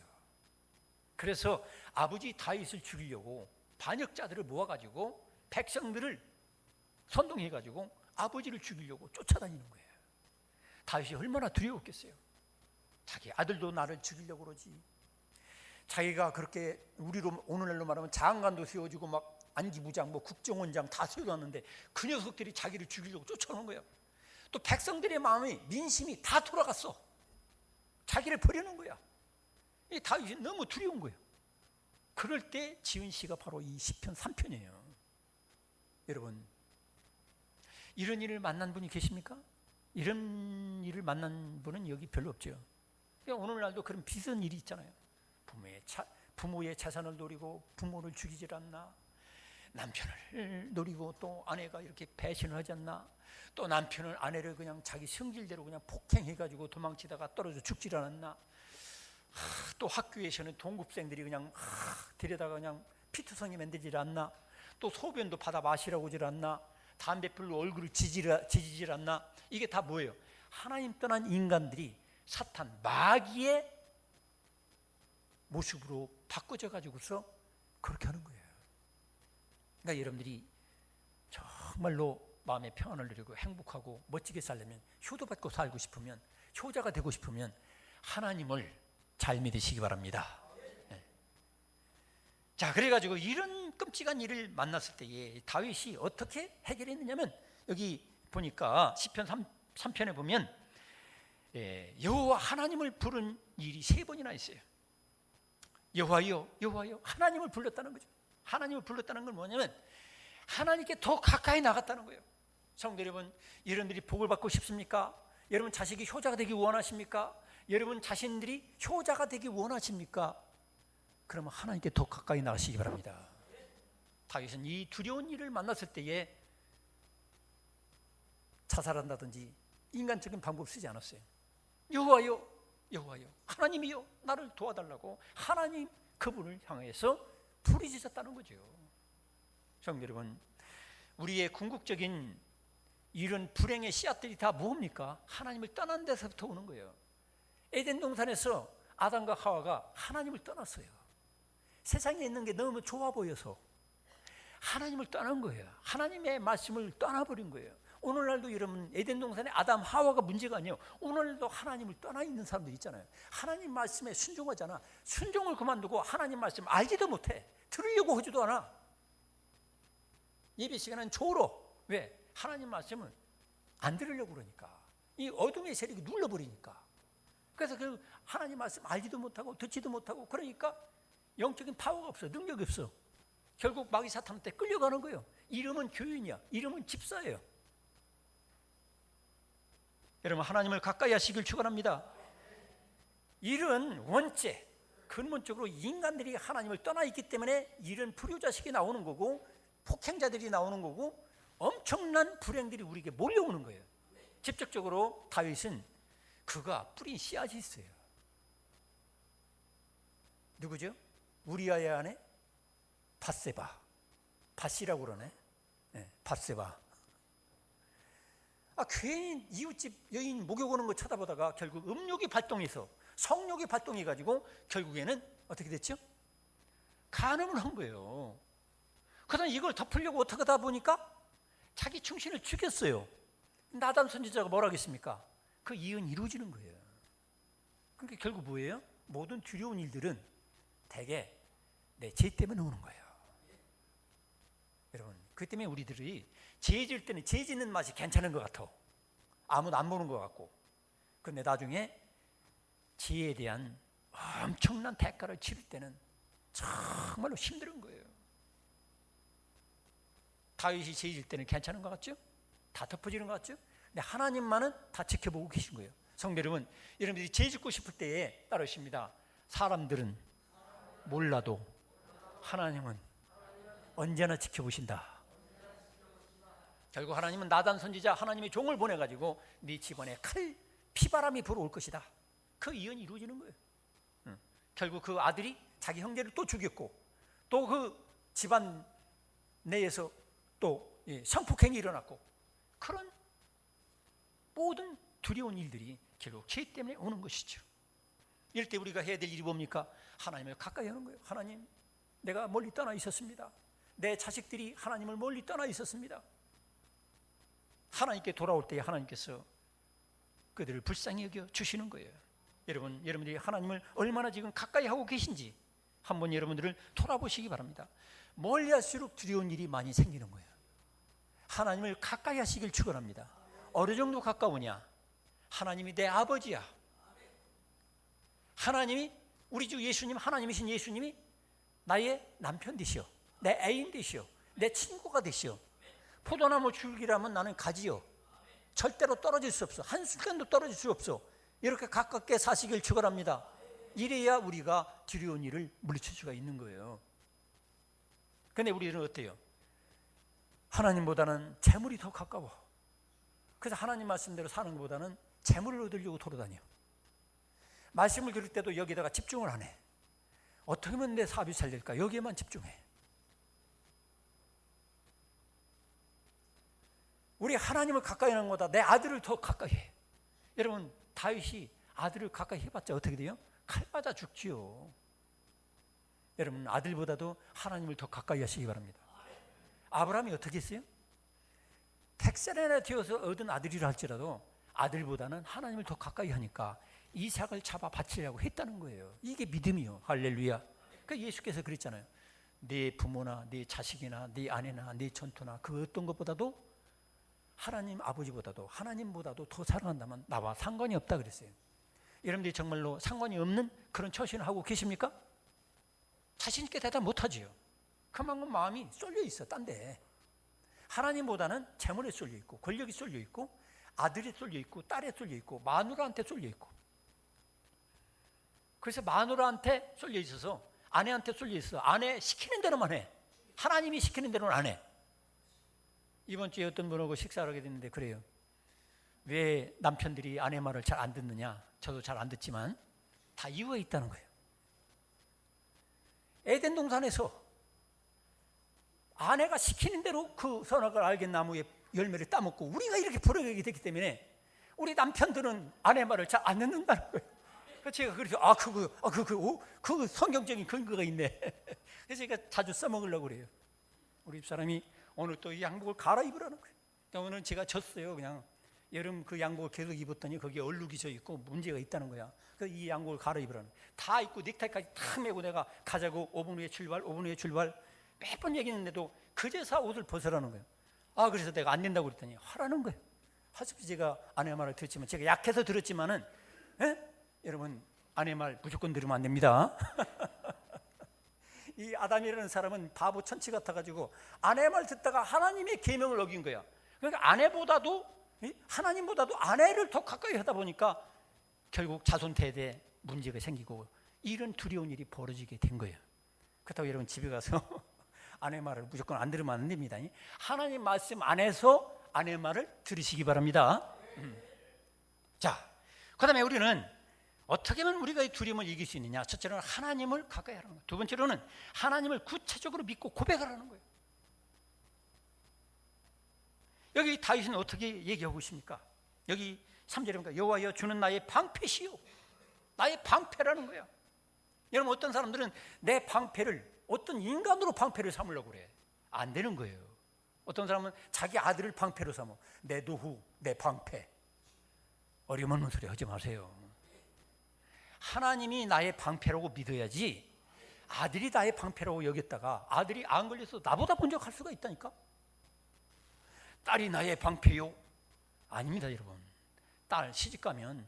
그래서 아버지 다윗을 죽이려고 반역자들을 모아가지고 백성들을 선동해가지고 아버지를 죽이려고 쫓아다니는 거예요. 다윗이 얼마나 두려웠겠어요. 자기 아들도 나를 죽이려고 그러지. 자기가 그렇게 우리로 오늘날로 말하면 장관도 세워주고 막 안기부장, 뭐 국정원장 다 세워놨는데 그 녀석들이 자기를 죽이려고 쫓아오는 거예요. 또 백성들의 마음이 민심이 다 돌아갔어. 자기를 버리는 거야. 이 다윗이 너무 두려운 거예요. 그럴 때 지은 시가 바로 이 시편 3편이에요. 여러분, 이런 일을 만난 분이 계십니까? 이런 일을 만난 분은 여기 별로 없죠. 오늘날도 그런 비슷한 일이 있잖아요. 부모의 재산을 노리고 부모를 죽이질 않나, 남편을 노리고 또 아내가 이렇게 배신을 하지 않나, 또 남편을 아내를 그냥 자기 성질대로 그냥 폭행해가지고 도망치다가 떨어져 죽질 않았나, 또 학교에서는 동급생들이 그냥 데려다가 그냥 피투성이 만들질 않나, 또 소변도 받아 마시라고 하질 않나, 담배불로 얼굴을 지지질 않나. 이게 다 뭐예요? 하나님 떠난 인간들이 사탄 마귀의 모습으로 바꿔져 가지고서 그렇게 하는 거예요. 그러니까 여러분들이 정말로 마음의 평안을 누리고 행복하고 멋지게 살려면, 효도받고 살고 싶으면, 효자가 되고 싶으면 하나님을 잘 믿으시기 바랍니다. 네. 자, 그래가지고 이런 끔찍한 일을 만났을 때에 다윗이 어떻게 해결했느냐면, 여기 보니까 시편 3편에 보면 여호와 하나님을 부른 일이 3번이나 있어요. 여호와여, 여호와여, 하나님을 불렀다는 거죠. 하나님을 불렀다는 건 뭐냐면 하나님께 더 가까이 나갔다는 거예요. 성도 여러분, 여러분들이 복을 받고 싶습니까? 여러분 자식이 효자가 되기 원하십니까? 여러분 자신들이 효자가 되기 원하십니까? 그러면 하나님께 더 가까이 나가시기 바랍니다. 다윗은 이 두려운 일을 만났을 때에 자살한다든지 인간적인 방법 쓰지 않았어요. 여호와여, 여호와여, 하나님이여, 나를 도와달라고 하나님 그분을 향해서 부르짖었다는 거죠. 성도 여러분, 우리의 궁극적인 이런 불행의 씨앗들이 다 뭡니까? 하나님을 떠난 데서부터 오는 거예요. 에덴 동산에서 아담과 하와가 하나님을 떠났어요. 세상에 있는 게 너무 좋아 보여서 하나님을 떠난 거예요. 하나님의 말씀을 떠나버린 거예요. 오늘날도 여러분, 에덴 동산에 아담 하와가 문제가 아니에요. 오늘날도 하나님을 떠나 있는 사람들 있잖아요. 하나님 말씀에 순종하잖아. 순종을 그만두고 하나님 말씀 알지도 못해. 들으려고 하지도 않아. 예배 시간은 조로. 왜? 하나님 말씀을 안 들으려고 그러니까. 이 어둠의 세력이 눌러버리니까. 그래서 그 하나님 말씀 알지도 못하고 듣지도 못하고, 그러니까 영적인 파워가 없어. 능력이 없어. 결국 마귀 사탄한테 끌려가는 거예요. 이름은 교인이야. 이름은 집사예요. 여러분, 하나님을 가까이 하시길 축원합니다. 이런 원죄, 근본적으로 인간들이 하나님을 떠나 있기 때문에 이런 불효자식이 나오는 거고, 폭행자들이 나오는 거고 엄청난 불행들이 우리에게 몰려오는 거예요. 직접적으로 다윗은 그가 뿌린 씨앗이 있어요. 누구죠? 우리아의 아내 밧세바. 밧이라고 그러네. 네, 밧세바. 괜히 이웃집 여인 목욕 오는 거 쳐다보다가 결국 음욕이 발동해서 성욕이 발동해가지고 결국에는 어떻게 됐죠? 간음을 한 거예요. 그다음 이걸 덮으려고 어떻게 하다 보니까 자기 충신을 죽였어요. 나단 선지자가 뭐라 하겠습니까? 그 이언이 이루어지는 거예요. 그러니까 결국 뭐예요? 모든 두려운 일들은 대개 내 죄 때문에 오는 거예요. 여러분, 그 때문에 우리들이 죄 지을 때는 죄 짓는 맛이 괜찮은 것 같아. 아무도 안 보는 것 같고. 그런데 나중에 죄에 대한 엄청난 대가를 치를 때는 정말로 힘든 거예요. 다윗이 죄 지을 때는 괜찮은 것 같죠? 다 덮어지는 것 같죠? 근데 하나님만은 다 지켜보고 계신 거예요. 성도 여러분, 여러분들이 죄 짓고 싶을 때에 따르십니다. 사람들은 몰라도 하나님은 언제나 지켜보신다. 결국 하나님은 나단 선지자 하나님의 종을 보내가지고 네 집안에 피바람이 불어올 것이다. 그 이언이 이루어지는 거예요. 결국 그 아들이 자기 형제를 또 죽였고 또 그 집안 내에서 또 성폭행이 일어났고 그런 모든 두려운 일들이 결국 죄 때문에 오는 것이죠. 이럴 때 우리가 해야 될 일이 뭡니까? 하나님을 가까이 하는 거예요. 하나님, 내가 멀리 떠나 있었습니다. 내 자식들이 하나님을 멀리 떠나 있었습니다. 하나님께 돌아올 때 하나님께서 그들을 불쌍히 여겨 주시는 거예요. 여러분들이 하나님을 얼마나 지금 가까이 하고 계신지 한번 여러분들을 돌아보시기 바랍니다. 멀리 할수록 두려운 일이 많이 생기는 거예요. 하나님을 가까이 하시길 축원합니다. 어느 정도 가까우냐? 하나님이 내 아버지야. 하나님이 우리 주 예수님, 하나님이신 예수님이 나의 남편 되시오, 내 애인 되시오, 내 친구가 되시오. 포도나무 줄기라면 나는 가지요. 절대로 떨어질 수 없어. 한순간도 떨어질 수 없어. 이렇게 가깝게 사시길 축원합니다. 이래야 우리가 두려운 일을 물리칠 수가 있는 거예요. 그런데 우리는 어때요? 하나님보다는 재물이 더 가까워. 그래서 하나님 말씀대로 사는 것보다는 재물을 얻으려고 돌아다녀. 말씀을 들을 때도 여기다가 집중을 안 해. 어떻게 하면 내 사업이 잘 될까? 여기에만 집중해. 우리 하나님을 가까이 하는 것보다 내 아들을 더 가까이 해. 여러분, 다윗이 아들을 가까이 해봤자 어떻게 돼요? 칼 맞아 죽지요. 여러분, 아들보다도 하나님을 더 가까이 하시기 바랍니다. 아브라함이 어떻게 했어요? 100살이나 되어서 얻은 아들이라 할지라도 아들보다는 하나님을 더 가까이 하니까 이삭을 잡아 바치려고 했다는 거예요. 이게 믿음이요. 할렐루야. 그 예수께서 그랬잖아요. 네 부모나 네 자식이나 네 아내나 네 전토나 그 어떤 것보다도 하나님 아버지보다도 하나님보다도 더 사랑한다면 나와 상관이 없다 그랬어요. 여러분들이 정말로 상관이 없는 그런 처신을 하고 계십니까? 자신 있게 대답 못하지요. 그만큼 마음이 쏠려 있어, 딴 데. 하나님보다는 재물에 쏠려 있고 권력이 쏠려 있고 아들에 쏠려 있고 딸에 쏠려 있고 마누라한테 쏠려 있고. 그래서 마누라한테 쏠려 있어서 아내한테 쏠려 있어. 아내 시키는 대로만 해. 하나님이 시키는 대로는 안 해. 이번 주에 어떤 분하고 식사를 하게 됐는데 그래요. 왜 남편들이 아내 말을 잘 안 듣느냐? 저도 잘 안 듣지만 다 이유가 있다는 거예요. 에덴 동산에서 아내가 시키는 대로 그 선악을 알게 나무의 열매를 따먹고 우리가 이렇게 불행하게 됐기 때문에 우리 남편들은 아내 말을 잘 안 듣는다는 거예요. 그래서 제가 그래서 그 성경적인 근거가 있네. 그래서 제가 자주 써먹으려고 그래요. 우리 집사람이 오늘 또 이 양복을 갈아입으라는 거예요. 그러니까 오늘 제가 졌어요. 그냥 여름 그 양복을 계속 입었더니 거기에 얼룩이 져 있고 문제가 있다는 거야. 그래서 이 양복을 갈아입으라는 거예요. 다 입고 넥타이까지 다 메고 내가 가자고 5분 후에 출발 몇 번 얘기했는데도 그제서 옷을 벗으라는 거예요. 그래서 내가 안 된다고 그랬더니 하라는 거예요. 하십시 제가 아내 말을 들었지만 제가 약해서 들었지만은 여러분 아내 말 무조건 들으면 안 됩니다. 이 아담이라는 사람은 바보 천치 같아가지고 아내 말 듣다가 하나님의 계명을 어긴 거야. 그러니까 아내보다도 하나님보다도 아내를 더 가까이 하다 보니까 결국 자손태대에 문제가 생기고 이런 두려운 일이 벌어지게 된 거예요. 그렇다고 여러분 집에 가서 아내 말을 무조건 안 들으면 안 됩니다. 하나님 말씀 안에서 아내 말을 들으시기 바랍니다. 자, 그 다음에 우리는 어떻게 하면 우리가 이 두려움을 이길 수 있느냐? 첫째로는 하나님을 가까이 하는 거예요. 두 번째로는 하나님을 구체적으로 믿고 고백하라는 거예요. 여기 다윗은 어떻게 얘기하고 있습니까? 여기 3절에 보니까 여호와여 주는 나의 방패시요, 나의 방패라는 거야. 여러분, 어떤 사람들은 내 방패를 어떤 인간으로 방패를 삼으려고 그래. 안 되는 거예요. 어떤 사람은 자기 아들을 방패로 삼어. 내 노후, 내 방패. 어림없는 소리 하지 마세요. 하나님이 나의 방패라고 믿어야지 아들이 나의 방패라고 여겼다가 아들이 안 걸려서 나보다 먼저 갈 수가 있다니까. 딸이 나의 방패요? 아닙니다, 여러분. 딸 시집가면요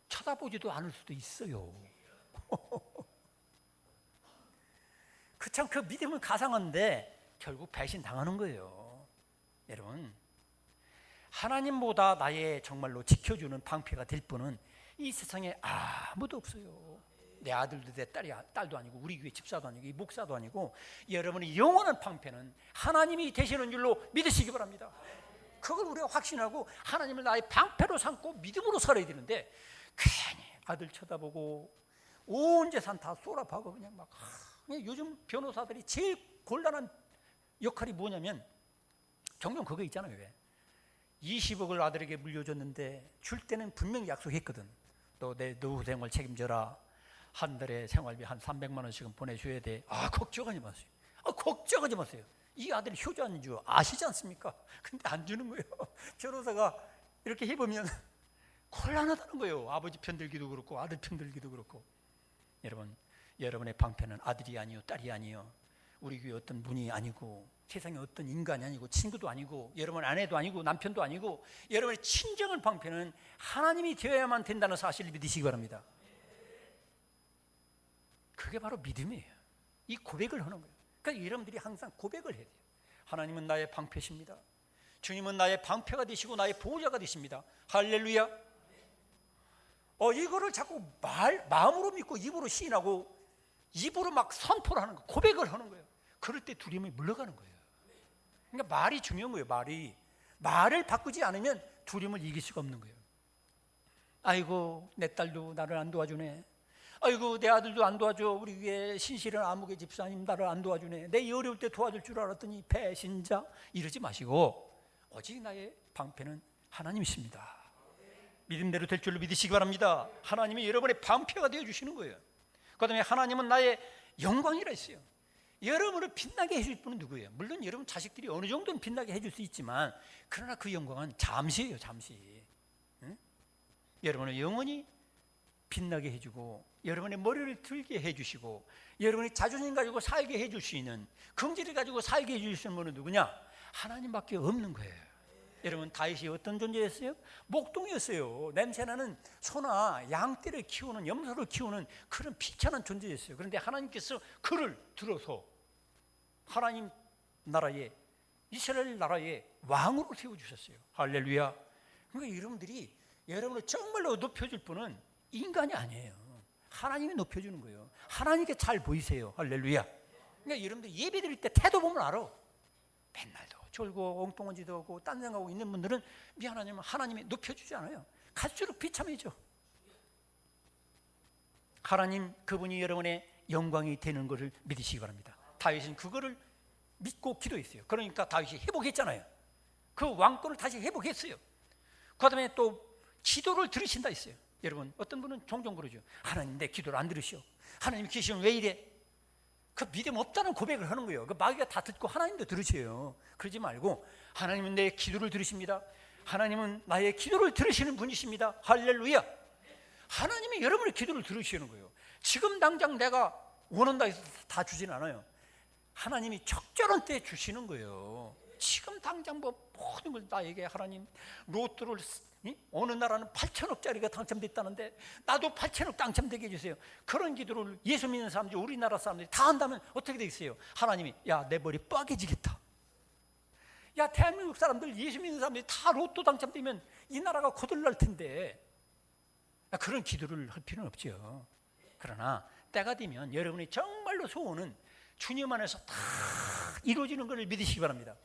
쳐다보지도 않을 수도 있어요. 그 믿음은 가상한데 결국 배신 당하는 거예요. 여러분, 하나님보다 나의 정말로 지켜주는 방패가 될 분은 이 세상에 아무도 없어요. 내 아들도 내 딸도 아니고 우리 교회 집사도 아니고 이 목사도 아니고 여러분의 영원한 방패는 하나님이 되시는 줄로 믿으시기 바랍니다. 그걸 우리가 확신하고 하나님을 나의 방패로 삼고 믿음으로 살아야 되는데 괜히 아들 쳐다보고 온 재산 다 쏘라박고 그냥 막 요즘 변호사들이 제일 곤란한 역할이 뭐냐면 종종 그거 있잖아요. 왜? 20억을 아들에게 물려줬는데 줄 때는 분명히 약속했거든. 너 내 노후 생활 책임져라. 한 달에 생활비 한 300만 원씩은 보내줘야 돼. 걱정하지 마세요. 걱정하지 마세요. 이 아들이 효자인 줄 아시지 않습니까? 근데 안 주는 거예요. 변호사가 이렇게 해보면 곤란하다는 거예요. 아버지 편들기도 그렇고 아들 편들기도 그렇고. 여러분, 여러분의 방패는 아들이 아니요 딸이 아니요 우리 교회 어떤 분이 아니고 세상에 어떤 인간이 아니고 친구도 아니고 여러분 아내도 아니고 남편도 아니고 여러분의 친정한 방패는 하나님이 되어야만 된다는 사실을 믿으시기 바랍니다. 그게 바로 믿음이에요. 이 고백을 하는 거예요. 그러니까 여러분들이 항상 고백을 해야 돼요. 하나님은 나의 방패십니다. 주님은 나의 방패가 되시고 나의 보호자가 되십니다. 할렐루야. 이거를 자꾸 마음으로 믿고 입으로 시인하고 입으로 막 선포를 하는 거예요. 고백을 하는 거예요. 그럴 때 두려움이 물러가는 거예요. 그러니까 말이 중요한 거예요. 말을 바꾸지 않으면 두려움을 이길 수가 없는 거예요. 아이고 내 딸도 나를 안 도와주네. 아이고 내 아들도 안 도와줘. 우리 위에 신실한 아무개 집사님 나를 안 도와주네. 내 어려울 때 도와줄 줄 알았더니 배신자. 이러지 마시고 오직 나의 방패는 하나님이십니다. 믿음대로 될 줄로 믿으시기 바랍니다. 하나님이 여러분의 방패가 되어주시는 거예요. 그 다음에 하나님은 나의 영광이라 했어요. 여러분을 빛나게 해줄 분은 누구예요? 물론 여러분 자식들이 어느 정도는 빛나게 해줄 수 있지만 그러나 그 영광은 잠시예요. 잠시. 응? 여러분을 영원히 빛나게 해주고 여러분의 머리를 들게 해주시고 여러분의 자존심 가지고 살게 해줄 수 있는 긍지를 가지고 살게 해줄 수 있는 분은 누구냐? 하나님밖에 없는 거예요. 여러분 다윗이 어떤 존재였어요? 목동이었어요. 냄새나는 소나 양떼를 키우는 염소를 키우는 그런 비천한 존재였어요. 그런데 하나님께서 그를 들어서 하나님 나라에 이스라엘 나라의 왕으로 세워주셨어요. 할렐루야. 그러니까 여러분들이 여러분을 정말로 높여줄 분은 인간이 아니에요. 하나님이 높여주는 거예요. 하나님께 잘 보이세요. 할렐루야. 그러니까 여러분들 예배 드릴 때 태도 보면 알아. 맨날도 졸고 엉뚱한짓도 하고 딴 생각하고 있는 분들은 미안하지만 하나님이 높여주지 않아요. 갈수록 비참해져. 하나님 그분이 여러분의 영광이 되는 것을 믿으시기 바랍니다. 다윗은 그거를 믿고 기도했어요. 그러니까 다윗이 회복했잖아요. 그 왕권을 다시 회복했어요. 그 다음에 또 기도를 들으신다 했어요. 여러분 어떤 분은 종종 그러죠. 하나님 내 기도를 안 들으시오. 하나님 계시면 왜 이래? 그 믿음 없다는 고백을 하는 거예요. 그 마귀가 다 듣고 하나님도 들으세요. 그러지 말고 하나님은 내 기도를 들으십니다. 하나님은 나의 기도를 들으시는 분이십니다. 할렐루야. 하나님이 여러분의 기도를 들으시는 거예요. 지금 당장 내가 원한다 해서 다 주진 않아요. 하나님이 적절한 때에 주시는 거예요. 지금 당장 모든 걸 나에게 하나님 로또를 어느 나라는 8천억짜리가 당첨됐다는데 나도 8천억 당첨되게 해주세요. 그런 기도를 예수 믿는 사람들이 우리나라 사람들이 다 한다면 어떻게 되겠어요? 하나님이 야 내 머리 빠개지겠다. 야 대한민국 사람들 예수 믿는 사람들이 다 로또 당첨되면 이 나라가 거들날 텐데 그런 기도를 할 필요는 없죠. 그러나 때가 되면 여러분이 정말로 소원은 주님 안에서 다 이루어지는 것을 믿으시기 바랍니다.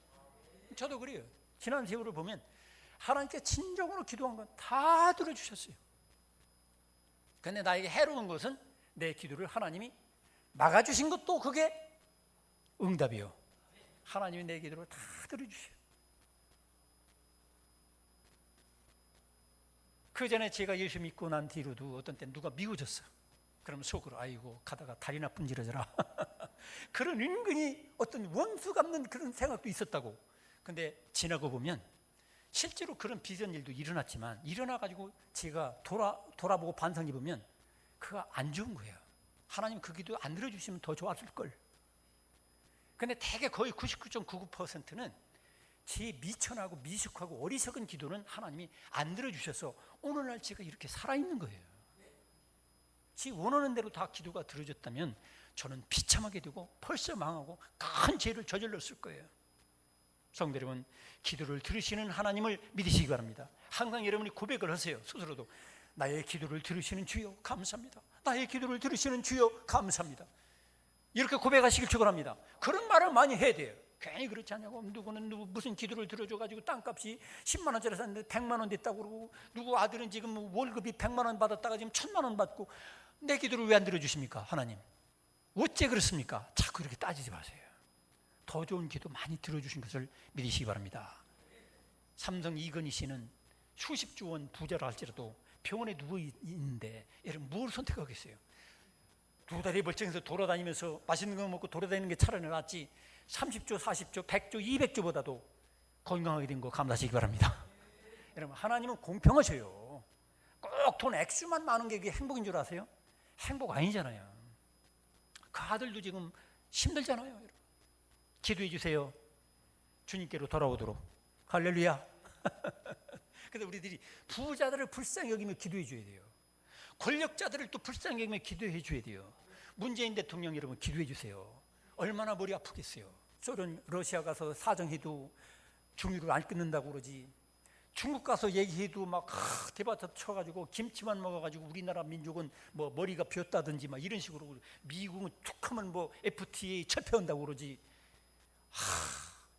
저도 그래요. 지난 세월을 보면 하나님께 진정으로 기도한 건 다 들어주셨어요. 그런데 나에게 해로운 것은 내 기도를 하나님이 막아주신 것도 그게 응답이요. 하나님이 내 기도를 다 들어주셔요. 그 전에 제가 예수 믿고 난 뒤로도 어떤 때 누가 미워졌어. 그러면 속으로 아이고 가다가 다리나 분질러져라. 그런 은근히 어떤 원수 갚는 그런 생각도 있었다고. 근데 지나고 보면 실제로 그런 비전 일도 일어났지만 일어나가지고 제가 돌아보고 반성해 보면 그거 안 좋은 거예요. 하나님 그 기도 안 들어주시면 더 좋았을 걸. 근데 대개 거의 99.99%는 제 미천하고 미숙하고 어리석은 기도는 하나님이 안 들어주셔서 오늘날 제가 이렇게 살아있는 거예요. 지 원하는 대로 다 기도가 들어졌다면 저는 비참하게 되고 벌써 망하고 큰 죄를 저질렀을 거예요. 성도 여러분, 기도를 들으시는 하나님을 믿으시기 바랍니다. 항상 여러분이 고백을 하세요. 스스로도 나의 기도를 들으시는 주여 감사합니다. 나의 기도를 들으시는 주여 감사합니다. 이렇게 고백하시길 축원합니다. 그런 말을 많이 해야 돼요. 괜히 그렇지 않냐고. 누구는 무슨 기도를 들어줘가지고 땅값이 10만 원짜리 샀는데 100만 원 됐다고 그러고, 누구 아들은 지금 월급이 100만 원 받았다가 지금 1000만 원 받고, 내 기도를 왜 안 들어주십니까 하나님? 어째 그렇습니까? 자꾸 이렇게 따지지 마세요. 더 좋은 기도 많이 들어주신 것을 믿으시기 바랍니다. 삼성 이건희 씨는 수십조 원 부자라 할지라도 병원에 누워 있는데 여러분 뭘 선택하겠어요? 두 다리 멀쩡해서 돌아다니면서 맛있는 거 먹고 돌아다니는 게 차라리 낫지 30조, 40조, 100조, 200조보다도 건강하게 된 거 감사하시기 바랍니다. 여러분 하나님은 공평하셔요. 꼭 돈 액수만 많은 게 그게 행복인 줄 아세요? 행복 아니잖아요. 그 아들도 지금 힘들잖아요. 여러분. 기도해 주세요. 주님께로 돌아오도록. 할렐루야. 그래서 우리들이 부자들을 불쌍히 여기며 기도해 줘야 돼요. 권력자들을 또 불쌍히 여기며 기도해 줘야 돼요. 문재인 대통령 여러분 기도해 주세요. 얼마나 머리 아프겠어요. 소련 러시아 가서 사정해도 중유를 안 끊는다고 그러지. 중국 가서 얘기해도 막 대바타 쳐가지고 김치만 먹어가지고 우리나라 민족은 뭐 머리가 비었다든지 막 이런 식으로, 미국은 툭하면 뭐 FTA 철폐한다고 그러지.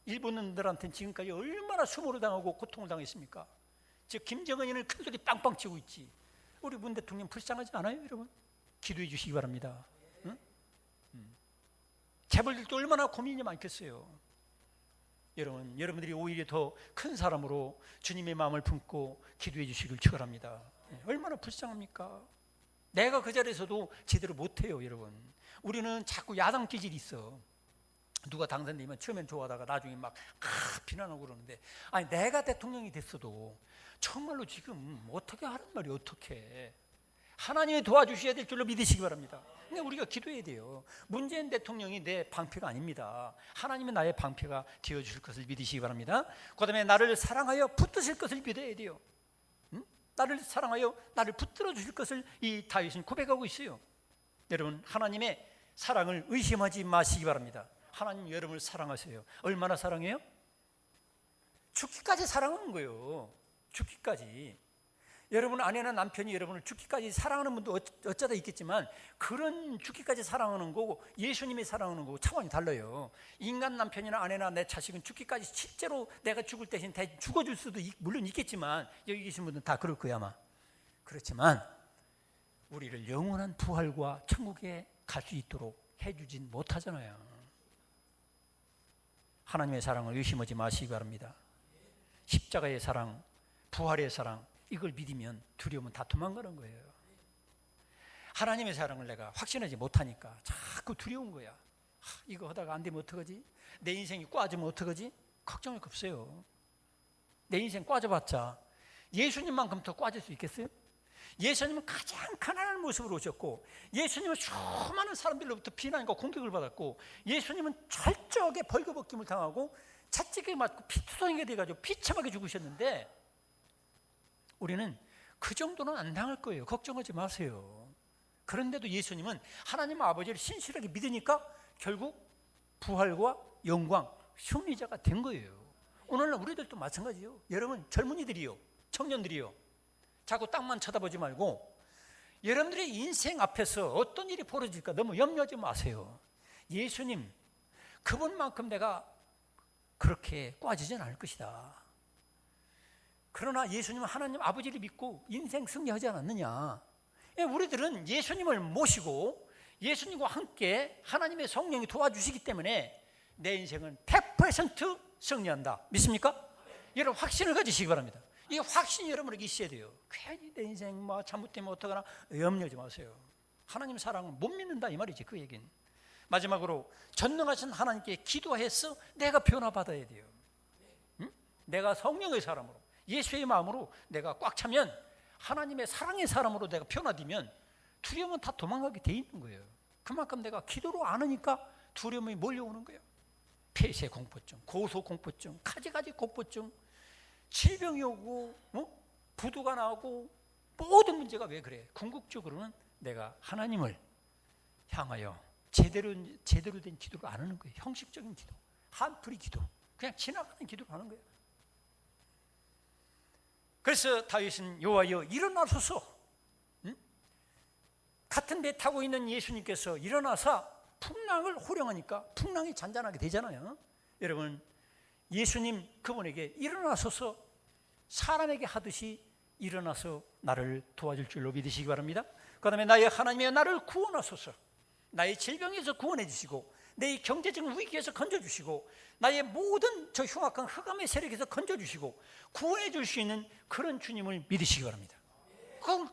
일본인들한테는 지금까지 얼마나 수모를 당하고 고통을 당했습니까? 즉 김정은이는 큰소리 빵빵 치고 있지. 우리 문 대통령 불쌍하지 않아요 여러분? 기도해 주시기 바랍니다. 응? 재벌들도 얼마나 고민이 많겠어요. 여러분들이 오히려 더 큰 사람으로 주님의 마음을 품고 기도해 주시길 축원합니다. 얼마나 불쌍합니까? 내가 그 자리에서도 제대로 못해요 여러분. 우리는 자꾸 야당 기질이 있어. 누가 당선되면 처음엔 좋아하다가 나중에 막 비난하고 그러는데, 아니 내가 대통령이 됐어도 정말로 지금 어떻게 하란 말이 어떻게 하나님이 도와주셔야 될 줄로 믿으시기 바랍니다. 근데 우리가 기도해야 돼요. 문재인 대통령이 내 방패가 아닙니다. 하나님이 나의 방패가 되어주실 것을 믿으시기 바랍니다. 그 다음에 나를 사랑하여 붙드실 것을 믿어야 돼요. 나를 사랑하여 나를 붙들어 주실 것을 이 다윗은 고백하고 있어요. 여러분 하나님의 사랑을 의심하지 마시기 바랍니다. 하나님 여러분을 사랑하세요. 얼마나 사랑해요? 죽기까지 사랑하는 거예요. 죽기까지. 여러분 아내나 남편이 여러분을 죽기까지 사랑하는 분도 어쩌다 있겠지만, 그런 죽기까지 사랑하는 거고 예수님이 사랑하는 거고 차원이 달라요. 인간 남편이나 아내나 내 자식은 죽기까지 실제로 내가 죽을 대신 죽어줄 수도 물론 있겠지만, 여기 계신 분들은 다 그럴 거야 아마. 그렇지만 우리를 영원한 부활과 천국에 갈 수 있도록 해주진 못하잖아요. 하나님의 사랑을 의심하지 마시기 바랍니다. 십자가의 사랑, 부활의 사랑, 이걸 믿으면 두려움은 다 도망가는 거예요. 하나님의 사랑을 내가 확신하지 못하니까 자꾸 두려운 거야. 이거 하다가 안 되면 어떡하지? 내 인생이 꽈지면 어떡하지? 걱정할 거 없어요. 내 인생 꽈져봤자 예수님만큼 더 꽈질 수 있겠어요? 예수님은 가장 가난한 모습으로 오셨고, 예수님은 수많은 사람들로부터 비난과 공격을 받았고, 예수님은 철저하게 벌거벗김을 당하고 채찍에 맞고 피투성이가 돼가지고 비참하게 죽으셨는데, 우리는 그 정도는 안 당할 거예요. 걱정하지 마세요. 그런데도 예수님은 하나님 아버지를 신실하게 믿으니까 결국 부활과 영광, 승리자가 된 거예요. 오늘날 우리들도 마찬가지요. 여러분 젊은이들이요, 청년들이요, 자꾸 땅만 쳐다보지 말고 여러분들의 인생 앞에서 어떤 일이 벌어질까 너무 염려하지 마세요. 예수님 그분만큼 내가 그렇게 꽈지진 않을 것이다. 그러나 예수님은 하나님 아버지를 믿고 인생 승리하지 않았느냐. 우리들은 예수님을 모시고 예수님과 함께 하나님의 성령이 도와주시기 때문에 내 인생은 100% 승리한다. 믿습니까? 여러분 확신을 가지시기 바랍니다. 이 확신이 여러분에게 있어야 돼요. 괜히 내 인생 잘못되면 어떡하나 염려하지 마세요. 하나님 사랑을 못 믿는다 이 말이지. 그 얘기는. 마지막으로 전능하신 하나님께 기도해서 내가 변화받아야 돼요. 응? 내가 성령의 사람으로 예수의 마음으로 내가 꽉 차면 하나님의 사랑의 사람으로 내가 변화되면 두려움은 다 도망가게 돼 있는 거예요. 그만큼 내가 기도로 안 하니까 두려움이 몰려오는 거예요. 폐쇄 공포증, 고소 공포증, 가지가지 공포증, 질병이 오고 부도가 나고 모든 문제가 왜 그래? 궁극적으로는 내가 하나님을 향하여 제대로 된 기도를 안 하는 거예요. 형식적인 기도, 한풀이 기도, 그냥 지나가는 기도를 하는 거예요. 그래서 다윗은 여호와여 일어나소서. 같은 배 타고 있는 예수님께서 일어나서 풍랑을 호령하니까 풍랑이 잔잔하게 되잖아요. 여러분 예수님 그분에게 일어나소서 사람에게 하듯이 일어나서 나를 도와줄 줄로 믿으시기 바랍니다. 그 다음에 나의 하나님이여 나를 구원하소서. 나의 질병에서 구원해 주시고 내 경제적인 위기에서 건져주시고 나의 모든 저 흉악한 흑암의 세력에서 건져주시고 구원해 줄 수 있는 그런 주님을 믿으시기 바랍니다.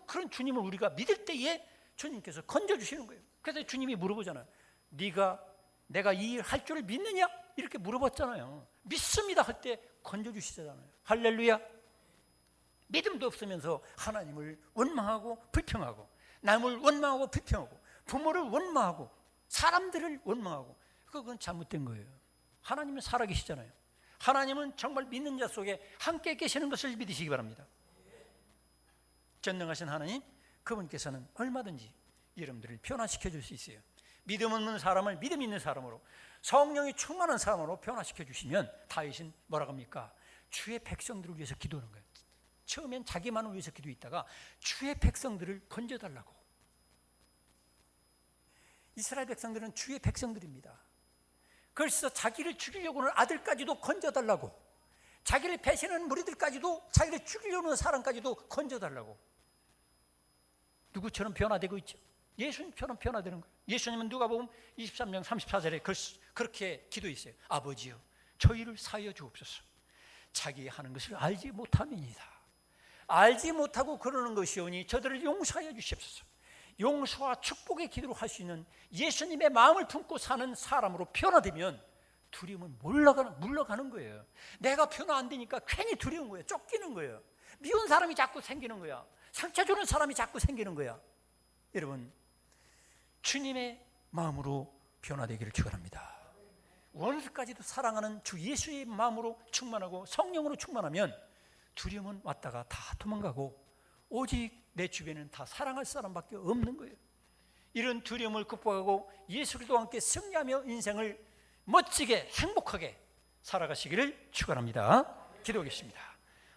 그런 주님을 우리가 믿을 때에 주님께서 건져주시는 거예요. 그래서 주님이 물어보잖아요. 네가 내가 이 일 할 줄 믿느냐? 이렇게 물어봤잖아요. 믿습니다 할 때 건져주시잖아요. 할렐루야. 믿음도 없으면서 하나님을 원망하고 불평하고 남을 원망하고 불평하고 부모를 원망하고 사람들을 원망하고 그건 잘못된 거예요. 하나님은 살아계시잖아요. 하나님은 정말 믿는 자 속에 함께 계시는 것을 믿으시기 바랍니다. 전능하신 하나님 그분께서는 얼마든지 여러분들을 변화시켜 줄 수 있어요. 믿음 없는 사람을 믿음 있는 사람으로 성령이 충만한 사람으로 변화시켜 주시면 다윗은 뭐라고 합니까? 주의 백성들을 위해서 기도하는 거예요. 처음엔 자기만을 위해서 기도했다가 주의 백성들을 건져달라고. 이스라엘 백성들은 주의 백성들입니다. 그래서 자기를 죽이려고 하는 아들까지도 건져달라고, 자기를 배신하는 무리들까지도 자기를 죽이려고 하는 사람까지도 건져달라고. 누구처럼 변화되고 있죠? 예수님처럼 변화되는 거예요. 예수님은 누가복음 23장 34절에 그렇게 기도했어요. 아버지여 저희를 사하여 주옵소서. 자기 하는 것을 알지 못함이니이다. 알지 못하고 그러는 것이오니 저들을 용서하여 주시옵소서. 용서와 축복의 기도를 할 수 있는 예수님의 마음을 품고 사는 사람으로 변화되면 두려움은 물러가는 거예요. 내가 변화 안 되니까 괜히 두려운 거예요. 쫓기는 거예요. 미운 사람이 자꾸 생기는 거야. 상처 주는 사람이 자꾸 생기는 거야. 여러분 주님의 마음으로 변화되기를 축원합니다. 원수까지도 사랑하는 주 예수의 마음으로 충만하고 성령으로 충만하면 두려움은 왔다가 다 도망가고 오직 내 주변에는 다 사랑할 사람밖에 없는 거예요. 이런 두려움을 극복하고 예수 그리스도와 함께 승리하며 인생을 멋지게 행복하게 살아가시기를 축원합니다. 기도하겠습니다.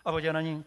아버지 하나님